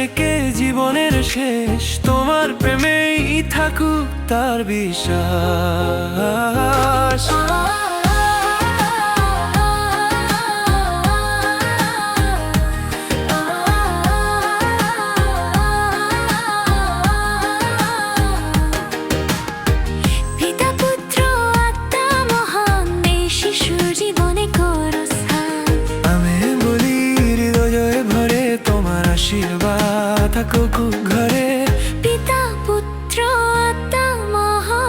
থেকে জীবনের শেষ তোমার প্রেমেই থাকুক তার বিশ্বাস। আশীর্বাদ থাকুক ঘরে, পিতা পুত্র আত্মা মহান।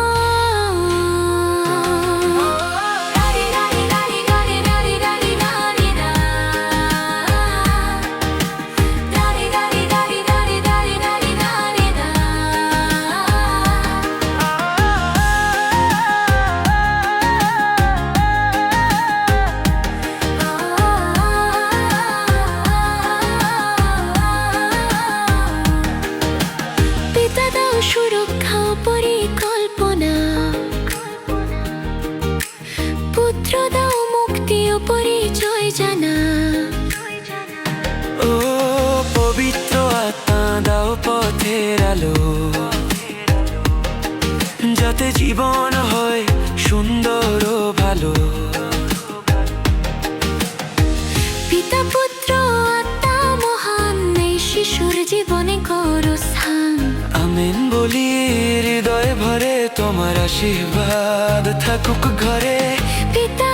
সুরক্ষা পরিকল্পনা, পুত্র দাও মুক্তি ও পরিচয় জানা। ও পবিত্র আত্মা দাও পথের আলো, যাতে জীবন হয় সুন্দর ও ভালো। পিতা পুত্র আত্মা মহান, এই শিশুর জীবনে করো স্থান। আমেন বলি হৃদয় ভরে, তোমার আশীর্বাদ থাকুক ঘরে। পিতা